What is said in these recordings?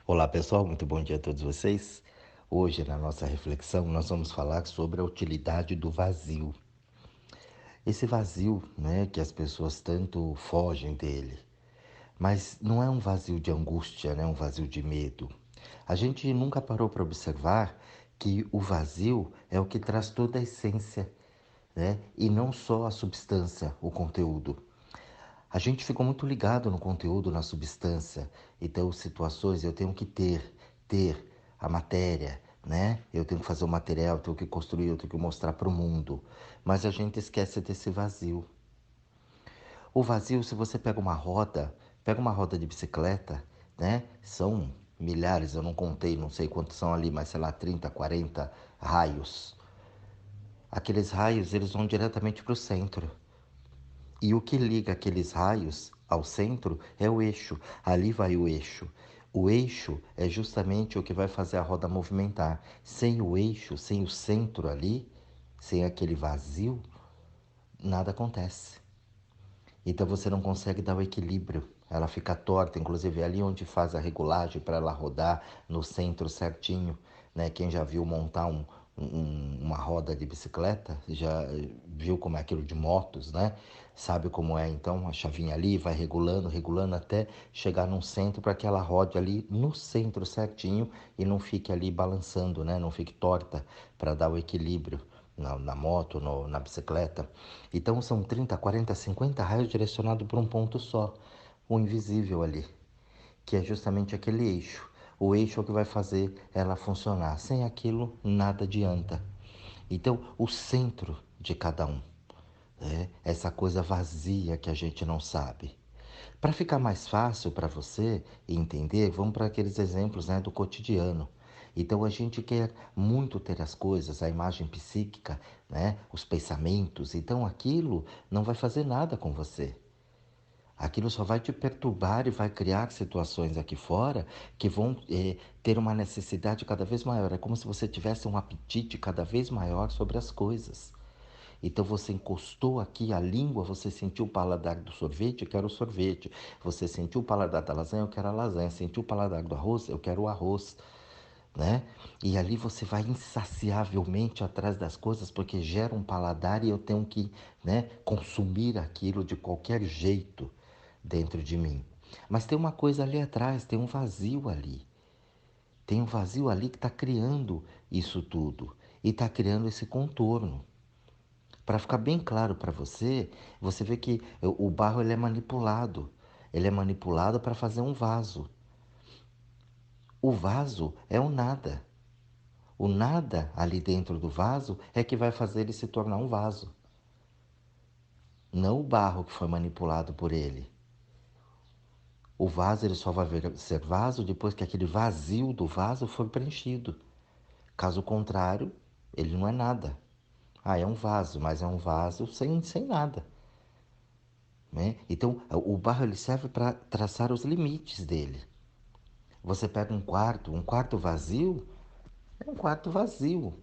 Olá pessoal, muito bom dia a todos vocês. Hoje, na nossa reflexão, nós vamos falar sobre a utilidade do vazio. Esse vazio, né, que as pessoas tanto fogem dele, mas não é um vazio de angústia, né, um vazio de medo. A gente nunca parou para observar que o vazio é o que traz toda a essência, né, e não só a substância, o conteúdo. A gente ficou muito ligado no conteúdo, na substância. Então, situações eu tenho que ter a matéria, né? Eu tenho que fazer o material, eu tenho que construir, eu tenho que mostrar para o mundo. Mas a gente esquece desse vazio. O vazio, se você pega uma roda de bicicleta, né? São milhares, eu não contei, não sei quantos são ali, mas sei lá, 30, 40 raios. Aqueles raios, eles vão diretamente para o centro. E o que liga aqueles raios ao centro é o eixo. Ali vai o eixo. O eixo é justamente o que vai fazer a roda movimentar. Sem o eixo, sem o centro ali, sem aquele vazio, nada acontece. Então você não consegue dar o equilíbrio. Ela fica torta, inclusive é ali onde faz a regulagem para ela rodar no centro certinho, né? Quem já viu montar uma roda de bicicleta, já viu como é aquilo de motos, né? Sabe como é então a chavinha ali, vai regulando, regulando até chegar num centro para que ela rode ali no centro certinho e não fique ali balançando, né? Não fique torta para dar o equilíbrio na moto, na bicicleta. Então são 30, 40, 50 raios direcionados para um ponto só, o invisível ali, que é justamente aquele eixo. O eixo é o que vai fazer ela funcionar. Sem aquilo, nada adianta. Então, o centro de cada um, né? Essa coisa vazia que a gente não sabe. Para ficar mais fácil para você entender, vamos para aqueles exemplos, né, do cotidiano. Então a gente quer muito ter as coisas, a imagem psíquica, né, os pensamentos. Então aquilo não vai fazer nada com você. Aquilo só vai te perturbar e vai criar situações aqui fora que vão ter uma necessidade cada vez maior. É como se você tivesse um apetite cada vez maior sobre as coisas. Então você encostou aqui a língua, você sentiu o paladar do sorvete, eu quero o sorvete. Você sentiu o paladar da lasanha, eu quero a lasanha. Sentiu o paladar do arroz, eu quero o arroz, né? E ali você vai insaciavelmente atrás das coisas porque gera um paladar e eu tenho que, né, consumir aquilo de qualquer jeito dentro de mim. Mas tem uma coisa ali atrás, tem um vazio ali. Tem um vazio ali que está criando isso tudo e está criando esse contorno. Para ficar bem claro para você, você vê que o barro ele é manipulado. Ele é manipulado para fazer um vaso. O vaso é o nada. O nada ali dentro do vaso é que vai fazer ele se tornar um vaso. Não o barro que foi manipulado por ele. O vaso ele só vai ser vaso depois que aquele vazio do vaso for preenchido. Caso contrário, ele não é nada. Ah, é um vaso, mas é um vaso sem nada. Né? Então, o barro ele serve para traçar os limites dele. Você pega um quarto vazio, é um quarto vazio.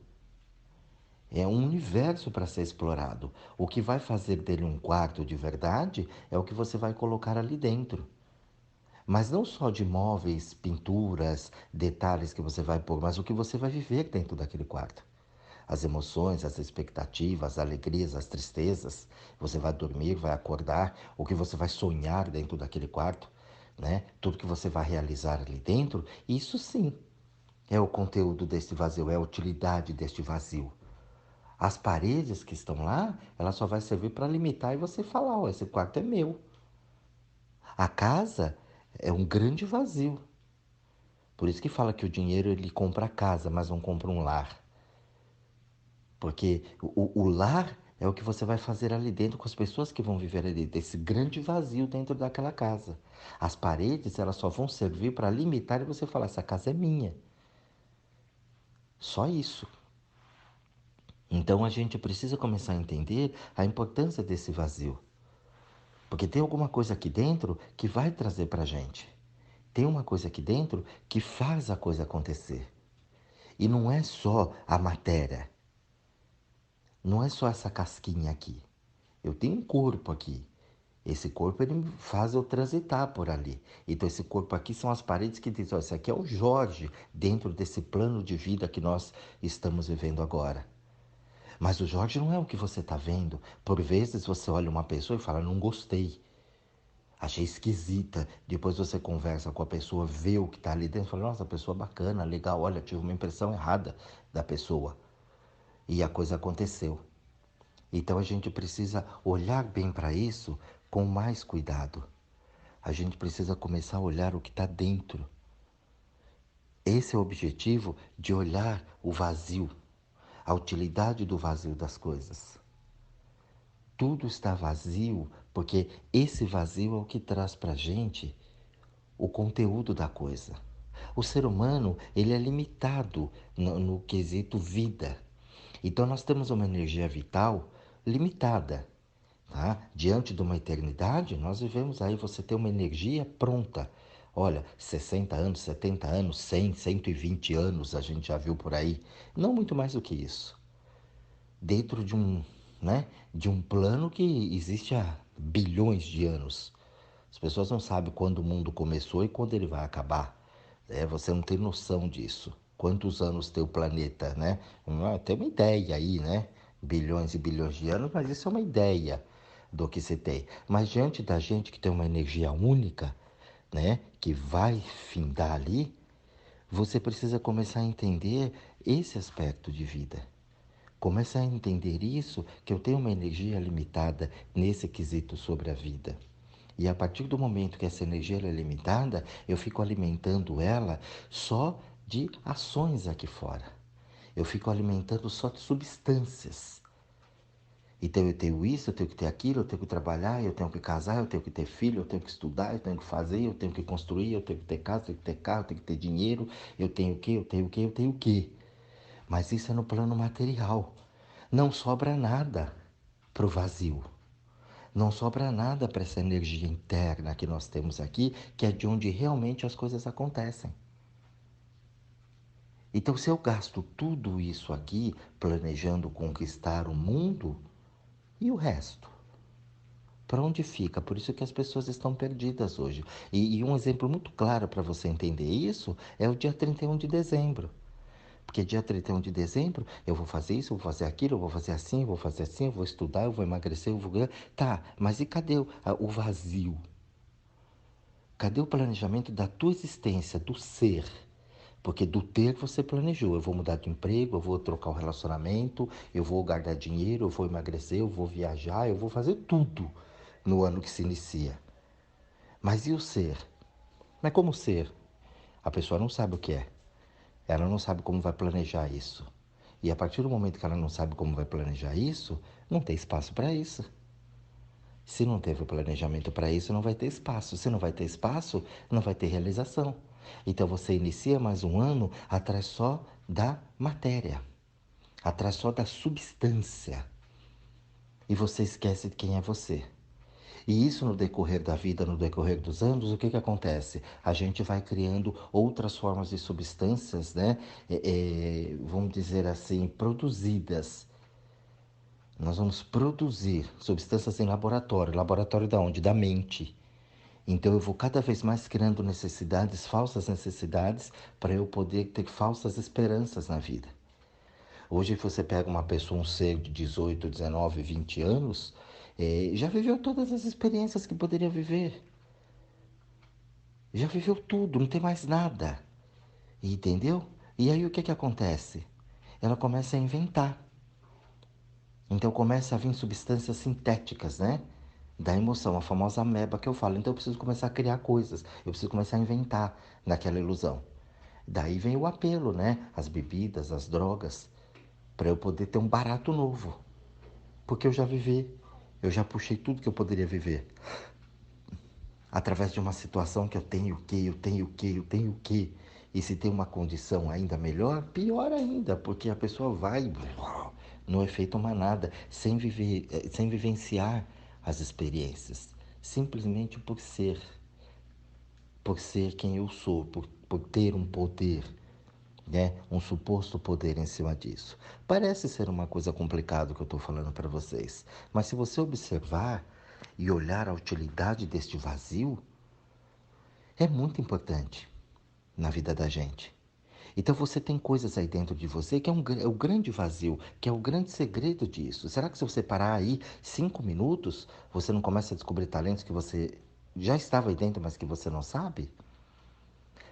É um universo para ser explorado. O que vai fazer dele um quarto de verdade é o que você vai colocar ali dentro. Mas não só de móveis, pinturas, detalhes que você vai pôr, mas o que você vai viver dentro daquele quarto. As emoções, as expectativas, as alegrias, as tristezas. Você vai dormir, vai acordar, o que você vai sonhar dentro daquele quarto, né? Tudo que você vai realizar ali dentro, isso sim é o conteúdo deste vazio, é a utilidade deste vazio. As paredes que estão lá, ela só vai servir para limitar e você falar, ó, esse quarto é meu. A casa é um grande vazio. Por isso que fala que o dinheiro ele compra a casa, mas não compra um lar. Porque o lar é o que você vai fazer ali dentro com as pessoas que vão viver ali, desse grande vazio dentro daquela casa. As paredes, elas só vão servir para limitar e você falar, essa casa é minha. Só isso. Então a gente precisa começar a entender a importância desse vazio. Porque tem alguma coisa aqui dentro que vai trazer para a gente. Tem uma coisa aqui dentro que faz a coisa acontecer. E não é só a matéria. Não é só essa casquinha aqui. Eu tenho um corpo aqui. Esse corpo ele faz eu transitar por ali. Então esse corpo aqui são as paredes que dizem, ó, esse aqui é o Jorge dentro desse plano de vida que nós estamos vivendo agora. Mas o Jorge não é o que você está vendo. Por vezes você olha uma pessoa e fala, não gostei, achei esquisita. Depois você conversa com a pessoa, vê o que está ali dentro e fala, nossa, pessoa bacana, legal, olha, tive uma impressão errada da pessoa. E a coisa aconteceu. Então a gente precisa olhar bem para isso com mais cuidado. A gente precisa começar a olhar o que está dentro. Esse é o objetivo de olhar o vazio, a utilidade do vazio das coisas. Tudo está vazio porque esse vazio é o que traz para a gente o conteúdo da coisa. O ser humano ele é limitado no quesito vida. Então nós temos uma energia vital limitada. Tá? Diante de uma eternidade, nós vivemos aí, você tem uma energia pronta. Olha, 60 anos, 70 anos, 100, 120 anos, a gente já viu por aí. Não muito mais do que isso. Dentro né, de um plano que existe há bilhões de anos. As pessoas não sabem quando o mundo começou e quando ele vai acabar. Você não tem noção disso. Quantos anos tem o planeta, né? Tem uma ideia aí, né? Bilhões e bilhões de anos, mas isso é uma ideia do que se tem. Mas diante da gente que tem uma energia única, né? Que vai findar ali, você precisa começar a entender esse aspecto de vida. Começa a entender isso, que eu tenho uma energia limitada nesse quesito sobre a vida. E a partir do momento que essa energia é limitada, eu fico alimentando ela só de ações aqui fora. Eu fico alimentando só de substâncias. Então eu tenho isso, eu tenho que ter aquilo, eu tenho que trabalhar, eu tenho que casar, eu tenho que ter filho, eu tenho que estudar, eu tenho que fazer, eu tenho que construir, eu tenho que ter casa, eu tenho que ter carro, eu tenho que ter dinheiro, eu tenho o quê, eu tenho o quê, eu tenho o quê. Mas isso é no plano material. Não sobra nada para o vazio. Não sobra nada para essa energia interna que nós temos aqui, que é de onde realmente as coisas acontecem. Então, se eu gasto tudo isso aqui planejando conquistar o mundo, e o resto? Para onde fica? Por isso que as pessoas estão perdidas hoje. E um exemplo muito claro para você entender isso é o dia 31 de dezembro. Porque dia 31 de dezembro eu vou fazer isso, eu vou fazer aquilo, eu vou fazer assim, eu vou fazer assim, eu vou estudar, eu vou emagrecer, eu vou... Tá, mas e cadê o vazio? Cadê o planejamento da tua existência, do ser? Porque do ter você planejou. Eu vou mudar de emprego, eu vou trocar o relacionamento, eu vou guardar dinheiro, eu vou emagrecer, eu vou viajar, eu vou fazer tudo no ano que se inicia. Mas e o ser? Mas como ser? A pessoa não sabe o que é. Ela não sabe como vai planejar isso. E a partir do momento que ela não sabe como vai planejar isso, não tem espaço para isso. Se não teve o planejamento para isso, não vai ter espaço. Se não vai ter espaço, não vai ter realização. Então você inicia mais um ano atrás só da matéria, atrás só da substância. E você esquece de quem é você. E isso no decorrer da vida, no decorrer dos anos, o que que acontece? A gente vai criando outras formas de substâncias, né? Vamos dizer assim, produzidas. Nós vamos produzir substâncias em laboratório. Laboratório da onde? Da mente. Então eu vou cada vez mais criando necessidades, falsas necessidades, para eu poder ter falsas esperanças na vida. Hoje você pega uma pessoa, um ser de 18, 19, 20 anos, já viveu todas as experiências que poderia viver. Já viveu tudo, não tem mais nada. Entendeu? E aí o que que acontece? Ela começa a inventar. Então começa a vir substâncias sintéticas, né? Da emoção, a famosa ameba que eu falo. Então eu preciso começar a criar coisas, eu preciso começar a inventar naquela ilusão. Daí vem o apelo, né? As bebidas, as drogas, para eu poder ter um barato novo. Porque eu já vivi, eu já puxei tudo que eu poderia viver. Através de uma situação que eu tenho o que, eu tenho o que, eu tenho o que. E se tem uma condição ainda melhor, pior ainda, porque a pessoa vai no efeito manada, sem vivenciar as experiências, simplesmente por ser quem eu sou, por ter um poder, né? Um suposto poder em cima disso. Parece ser uma coisa complicada que eu estou falando para vocês, mas se você observar, e olhar a utilidade deste vazio é muito importante na vida da gente. Então você tem coisas aí dentro de você que é o grande vazio, que é o grande segredo disso. Será que se você parar aí 5 minutos, você não começa a descobrir talentos que você já estava aí dentro, mas que você não sabe?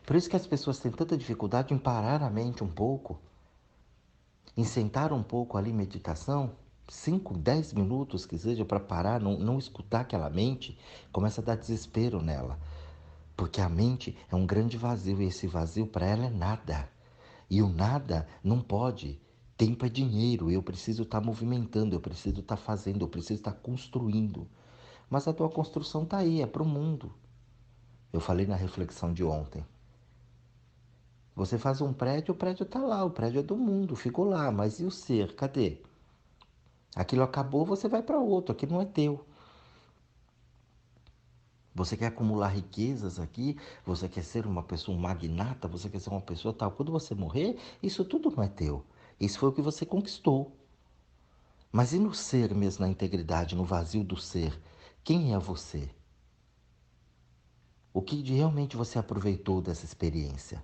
Por isso que as pessoas têm tanta dificuldade em parar a mente um pouco, em sentar um pouco ali em meditação, 5, 10 minutos que seja para parar, não escutar aquela mente, começa a dar desespero nela. Porque a mente é um grande vazio e esse vazio para ela é nada. E o nada não pode. Tempo é dinheiro, eu preciso estar movimentando, eu preciso estar fazendo, eu preciso estar construindo. Mas a tua construção está aí, é para o mundo. Eu falei na reflexão de ontem. Você faz um prédio, o prédio está lá, o prédio é do mundo, ficou lá, mas e o ser? Cadê? Aquilo acabou, você vai para outro, aquilo não é teu. Você quer acumular riquezas aqui, você quer ser uma pessoa, um magnata, você quer ser uma pessoa tal. Quando você morrer, isso tudo não é teu. Isso foi o que você conquistou. Mas e no ser mesmo, na integridade, no vazio do ser? Quem é você? O que realmente você aproveitou dessa experiência?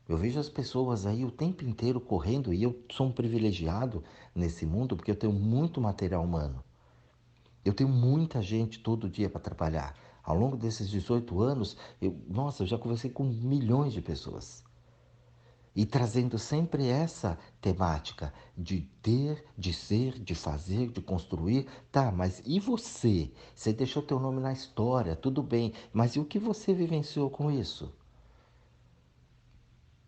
Eu vejo as pessoas aí o tempo inteiro correndo e eu sou um privilegiado nesse mundo porque eu tenho muito material humano. Eu tenho muita gente todo dia para trabalhar. Ao longo desses 18 anos, eu já conversei com milhões de pessoas. E trazendo sempre essa temática de ter, de ser, de fazer, de construir. Tá, mas e você? Você deixou teu nome na história, tudo bem. Mas e o que você vivenciou com isso?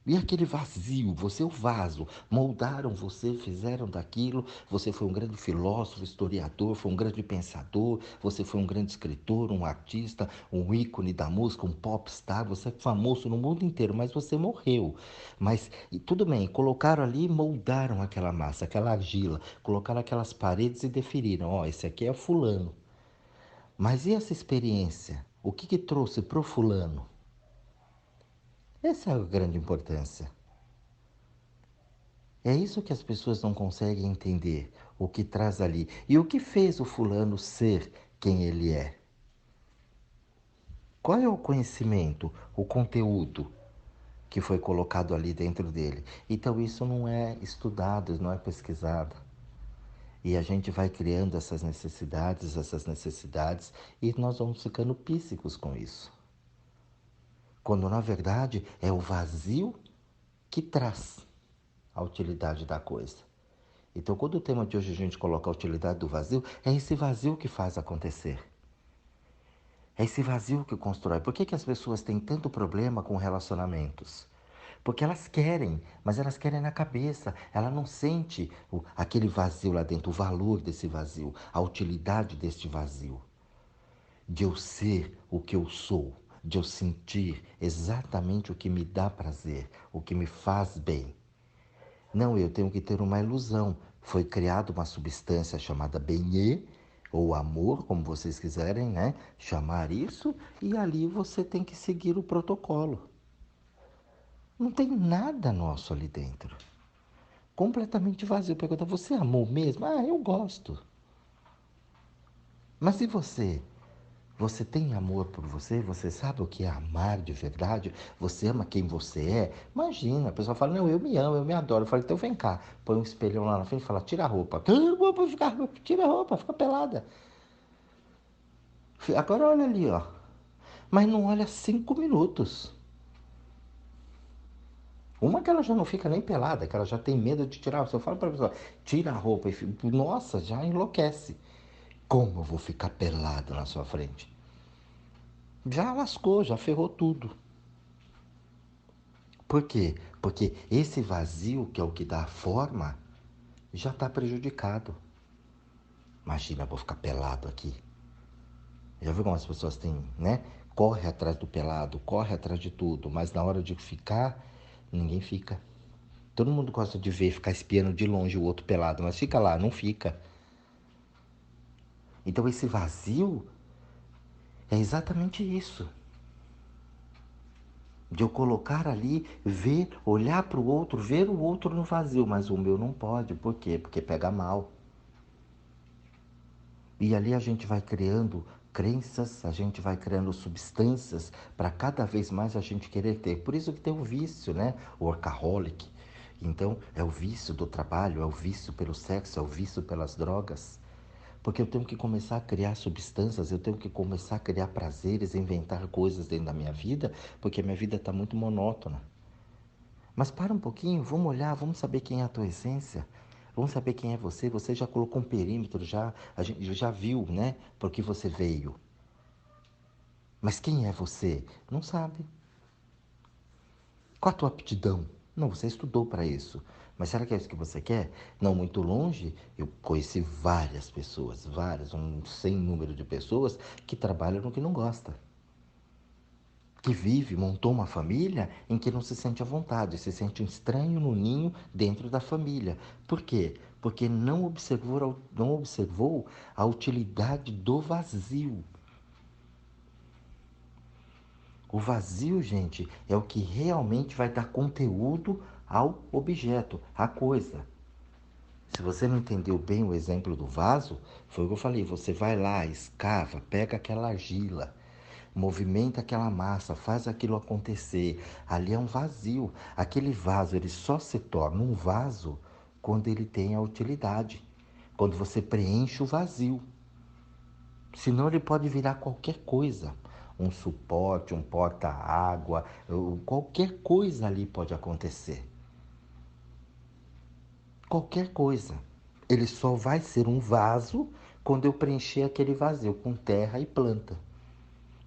E aquele vazio, você é o vaso, moldaram você, fizeram daquilo, você foi um grande filósofo, historiador, foi um grande pensador, você foi um grande escritor, um artista, um ícone da música, um popstar, você é famoso no mundo inteiro, mas você morreu. Mas e tudo bem, colocaram ali e moldaram aquela massa, aquela argila, colocaram aquelas paredes e definiram, ó, esse aqui é fulano. Mas e essa experiência? O que que trouxe pro fulano? Essa é a grande importância. É isso que as pessoas não conseguem entender, o que traz ali. E o que fez o fulano ser quem ele é? Qual é o conhecimento, o conteúdo que foi colocado ali dentro dele? Então isso não é estudado, não é pesquisado. E a gente vai criando essas necessidades, e nós vamos ficando píssicos com isso. Quando na verdade é o vazio que traz a utilidade da coisa. Então, quando o tema de hoje a gente coloca a utilidade do vazio, é esse vazio que faz acontecer. É esse vazio que constrói. Por que as pessoas têm tanto problema com relacionamentos? Porque elas querem, mas elas querem na cabeça. Ela não sente aquele vazio lá dentro, o valor desse vazio, a utilidade deste vazio. De eu ser o que eu sou, de eu sentir exatamente o que me dá prazer, o que me faz bem. Não, eu tenho que ter uma ilusão. Foi criada uma substância chamada benê, ou amor, como vocês quiserem, né? Chamar isso, e ali você tem que seguir o protocolo. Não tem nada nosso ali dentro. Completamente vazio. Pergunta, você amou mesmo? Ah, eu gosto. Mas e você? Você tem amor por você? Você sabe o que é amar de verdade? Você ama quem você é? Imagina, a pessoa fala, não, eu me amo, eu me adoro. Eu falo, então vem cá, põe um espelhão lá na frente e fala, tira a roupa. Tira a roupa, fica pelada. Agora olha ali, ó. Mas não olha 5 minutos. Uma que ela já não fica nem pelada, que ela já tem medo de tirar. Se eu falo para a pessoa, tira a roupa, nossa, já enlouquece. Como eu vou ficar pelado na sua frente? Já lascou, já ferrou tudo. Por quê? Porque esse vazio, que é o que dá a forma, já está prejudicado. Imagina, eu vou ficar pelado aqui. Já viu como as pessoas têm, né? Corre atrás do pelado, corre atrás de tudo, mas na hora de ficar, ninguém fica. Todo mundo gosta de ver, ficar espiando de longe o outro pelado, mas fica lá, não fica. Então esse vazio é exatamente isso. De eu colocar ali, ver, olhar para o outro, ver o outro no vazio, mas o meu não pode. Por quê? Porque pega mal. E ali a gente vai criando crenças, a gente vai criando substâncias para cada vez mais a gente querer ter. Por isso que tem o vício, né? O workaholic. Então, é o vício do trabalho, é o vício pelo sexo, é o vício pelas drogas. Porque eu tenho que começar a criar substâncias, eu tenho que começar a criar prazeres, inventar coisas dentro da minha vida, porque a minha vida está muito monótona. Mas para um pouquinho, vamos olhar, vamos saber quem é a tua essência. Vamos saber quem é você. Você já colocou um perímetro, a gente já viu, né? Por que você veio. Mas quem é você? Não sabe. Qual a tua aptidão? Não, você estudou para isso. Mas será que é isso que você quer? Não muito longe, eu conheci várias pessoas, sem número de pessoas que trabalham no que não gosta. Que vive, montou uma família em que não se sente à vontade, se sente um estranho no ninho dentro da família. Por quê? Porque não observou a utilidade do vazio. O vazio, gente, é o que realmente vai dar conteúdo ao objeto, à coisa. Se você não entendeu bem o exemplo do vaso, foi o que eu falei. Você vai lá, escava, pega aquela argila, movimenta aquela massa, faz aquilo acontecer. Ali é um vazio. Aquele vaso, ele só se torna um vaso quando ele tem a utilidade. Quando você preenche o vazio. Senão ele pode virar qualquer coisa. Um suporte, um porta-água, qualquer coisa ali pode acontecer. Qualquer coisa. Ele só vai ser um vaso quando eu preencher aquele vazio com terra e planta.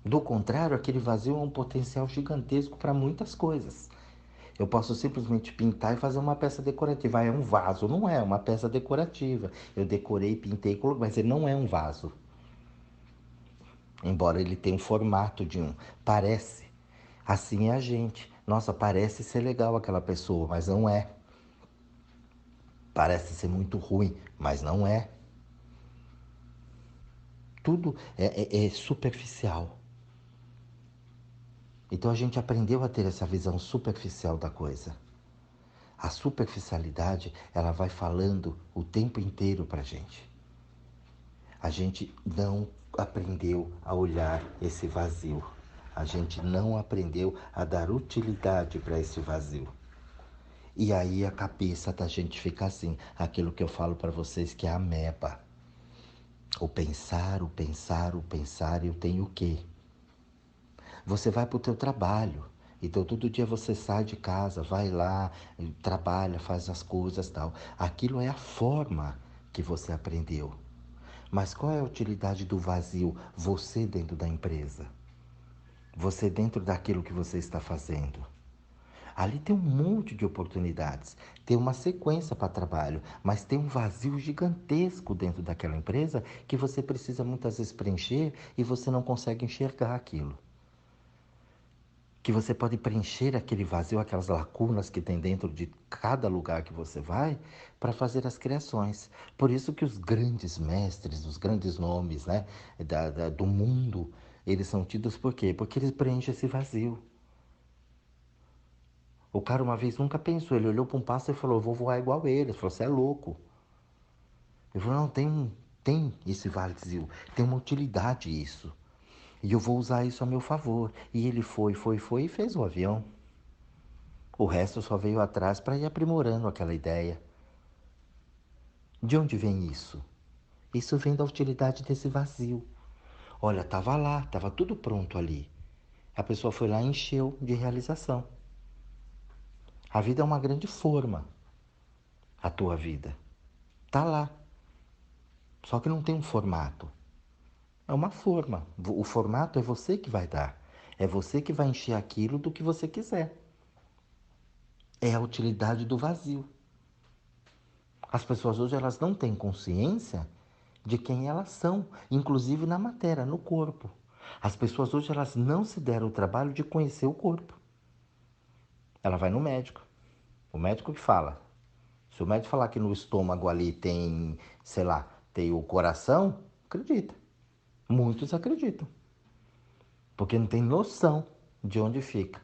Do contrário, aquele vazio é um potencial gigantesco para muitas coisas. Eu posso simplesmente pintar e fazer uma peça decorativa. Ah, é um vaso, não é uma peça decorativa. Eu decorei, pintei, mas ele não é um vaso. Embora ele tenha um formato de um. Parece. Assim é a gente. Nossa, parece ser legal aquela pessoa, mas não é. Parece ser muito ruim, mas não é. Tudo é superficial. Então a gente aprendeu a ter essa visão superficial da coisa. A superficialidade, ela vai falando o tempo inteiro pra gente. A gente não aprendeu a olhar esse vazio. A gente não aprendeu a dar utilidade para esse vazio. E aí a cabeça da gente fica assim, aquilo que eu falo para vocês que é a ameba. O pensar, o pensar, o pensar, eu tenho o quê? Você vai para o teu trabalho. Então todo dia você sai de casa, vai lá, trabalha, faz as coisas tal. Aquilo é a forma que você aprendeu. Mas qual é a utilidade do vazio? Você dentro da empresa. Você dentro daquilo que você está fazendo. Ali tem um monte de oportunidades, tem uma sequência para trabalho, mas tem um vazio gigantesco dentro daquela empresa que você precisa muitas vezes preencher e você não consegue enxergar aquilo. Que você pode preencher aquele vazio, aquelas lacunas que tem dentro de cada lugar que você vai, para fazer as criações. Por isso que os grandes mestres, os grandes nomes, né, do mundo, eles são tidos por quê? Porque eles preenchem esse vazio. O cara uma vez nunca pensou, ele olhou para um pássaro e falou, eu vou voar igual ele. Ele falou, você é louco. Ele falou, não, tem esse vazio, tem uma utilidade isso. E eu vou usar isso a meu favor. E ele foi e fez o avião. O resto só veio atrás para ir aprimorando aquela ideia. De onde vem isso? Isso vem da utilidade desse vazio. Olha, estava lá, estava tudo pronto ali. A pessoa foi lá e encheu de realização. A vida é uma grande forma, a tua vida. Tá lá. Só que não tem um formato. É uma forma. O formato é você que vai dar. É você que vai encher aquilo do que você quiser. É a utilidade do vazio. As pessoas hoje elas não têm consciência de quem elas são, inclusive na matéria, no corpo. As pessoas hoje elas não se deram o trabalho de conhecer o corpo. Ela vai no médico. O médico que fala. Se o médico falar que no estômago ali tem, sei lá, tem o coração, acredita. Muitos acreditam. Porque não tem noção de onde fica.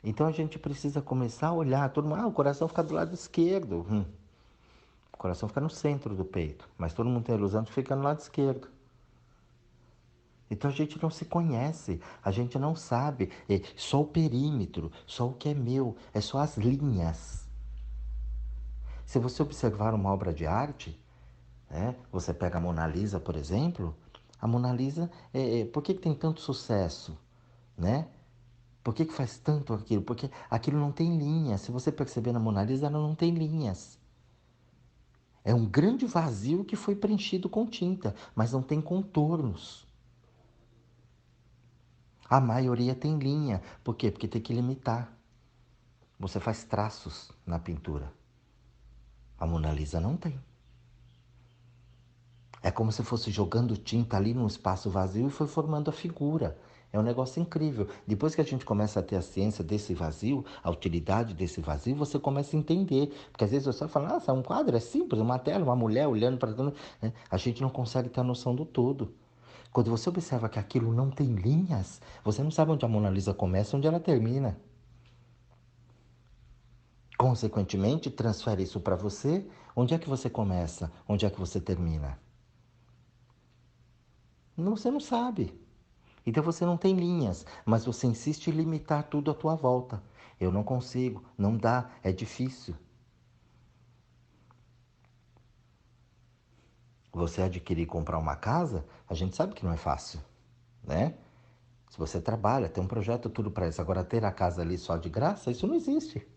Então a gente precisa começar a olhar, todo mundo, o coração fica do lado esquerdo. O coração fica no centro do peito, mas todo mundo tem a ilusão de ficar no lado esquerdo. Então a gente não se conhece, a gente não sabe, é só o perímetro, só o que é meu, é só as linhas. Se você observar uma obra de arte, você pega a Mona Lisa, por exemplo, a Mona Lisa, por que tem tanto sucesso? Né? Por que faz tanto aquilo? Porque aquilo não tem linhas. Se você perceber na Mona Lisa, ela não tem linhas. É um grande vazio que foi preenchido com tinta, mas não tem contornos. A maioria tem linha. Por quê? Porque tem que limitar. Você faz traços na pintura. A Mona Lisa não tem. É como se fosse jogando tinta ali num espaço vazio e foi formando a figura. É um negócio incrível. Depois que a gente começa a ter a ciência desse vazio, a utilidade desse vazio, você começa a entender. Porque às vezes você fala, nossa, um quadro é simples, uma tela, uma mulher olhando para dentro. A gente não consegue ter a noção do todo. Quando você observa que aquilo não tem linhas, você não sabe onde a Mona Lisa começa e onde ela termina. Consequentemente, transfere isso para você. Onde é que você começa? Onde é que você termina? Não, você não sabe. Então você não tem linhas, mas você insiste em limitar tudo à tua volta. Eu não consigo, não dá, é difícil. Você adquirir e comprar uma casa, a gente sabe que não é fácil, né? Se você trabalha, tem um projeto, tudo para isso. Agora, ter a casa ali só de graça, isso não existe.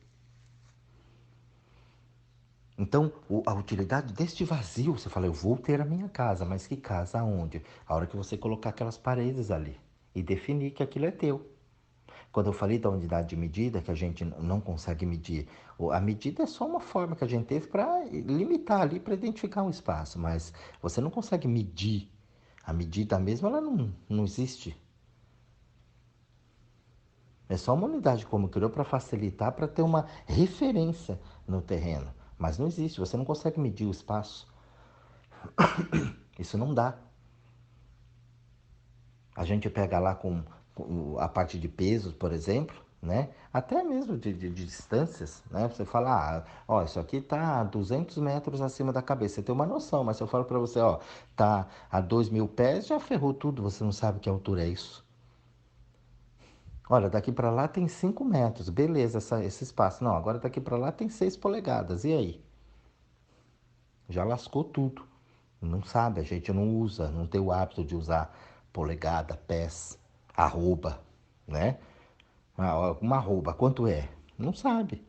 Então, a utilidade deste vazio, você fala, eu vou ter a minha casa, mas que casa aonde? A hora que você colocar aquelas paredes ali e definir que aquilo é teu. Quando eu falei da unidade de medida, que a gente não consegue medir, a medida é só uma forma que a gente teve para limitar ali, para identificar um espaço, mas você não consegue medir. A medida mesmo, ela não existe. É só uma unidade como criou para facilitar, para ter uma referência no terreno. Mas não existe, você não consegue medir o espaço. Isso não dá. A gente pega lá com a parte de pesos, por exemplo, né? Até mesmo de distâncias, né? Você fala, ó, isso aqui tá a 200 metros acima da cabeça. Você tem uma noção, mas se eu falo para você, ó, tá a 2.000 pés, já ferrou tudo. Você não sabe que altura é isso. Olha, daqui para lá tem 5 metros, beleza, esse espaço. Não, agora daqui para lá tem 6 polegadas. E aí? Já lascou tudo. Não sabe, a gente não usa, não tem o hábito de usar polegada, pés, arroba, né? Uma arroba, quanto é? Não sabe.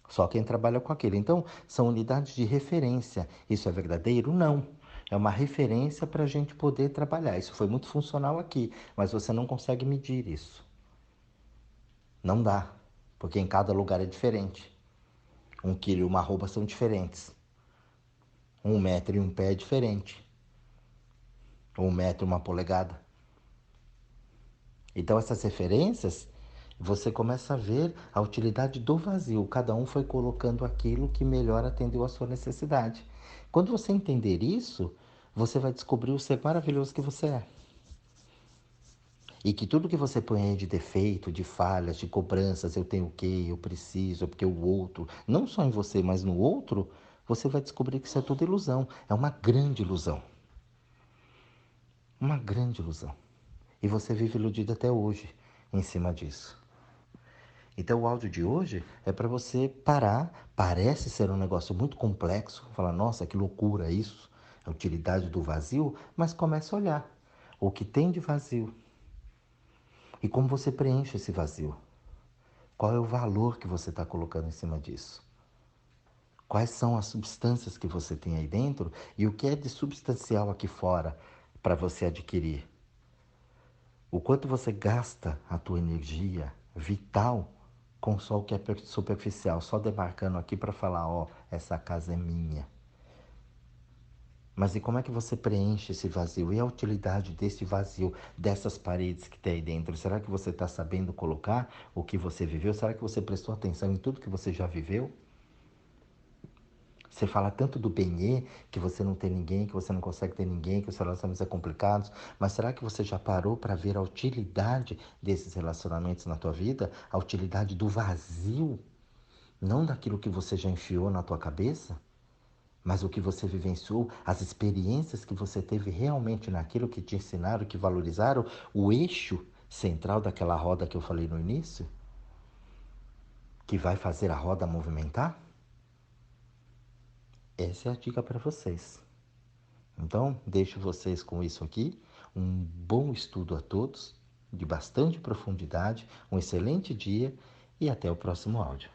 Só quem trabalha com aquilo. Então, são unidades de referência. Isso é verdadeiro? Não. É uma referência para a gente poder trabalhar. Isso foi muito funcional aqui, mas você não consegue medir isso. Não dá, porque em cada lugar é diferente. 1 quilo e uma arroba são diferentes. 1 metro e um pé é diferente. 1 metro e uma polegada. Então, essas referências, você começa a ver a utilidade do vazio. Cada um foi colocando aquilo que melhor atendeu à sua necessidade. Quando você entender isso, você vai descobrir o ser maravilhoso que você é. E que tudo que você põe aí de defeito, de falhas, de cobranças, eu tenho o quê, eu preciso, porque o outro, não só em você, mas no outro, você vai descobrir que isso é tudo ilusão. É uma grande ilusão. Uma grande ilusão. E você vive iludido até hoje em cima disso. Então o áudio de hoje é para você parar, parece ser um negócio muito complexo, falar, nossa, que loucura isso, a utilidade do vazio, mas comece a olhar o que tem de vazio e como você preenche esse vazio. Qual é o valor que você está colocando em cima disso? Quais são as substâncias que você tem aí dentro e o que é de substancial aqui fora para você adquirir? O quanto você gasta a tua energia vital com só o que é superficial, só demarcando aqui para falar, ó, essa casa é minha. Mas e como é que você preenche esse vazio? E a utilidade desse vazio, dessas paredes que tem aí dentro? Será que você está sabendo colocar o que você viveu? Será que você prestou atenção em tudo que você já viveu? Você fala tanto do bem que você não tem ninguém, que você não consegue ter ninguém, que os relacionamentos são complicados, mas será que você já parou para ver a utilidade desses relacionamentos na tua vida? A utilidade do vazio, não daquilo que você já enfiou na tua cabeça? mas o que você vivenciou, as experiências que você teve realmente naquilo que te ensinaram, que valorizaram, o eixo central daquela roda que eu falei no início, que vai fazer a roda movimentar? Essa é a dica para vocês. Então, deixo vocês com isso aqui. Um bom estudo a todos, de bastante profundidade, um excelente dia e até o próximo áudio.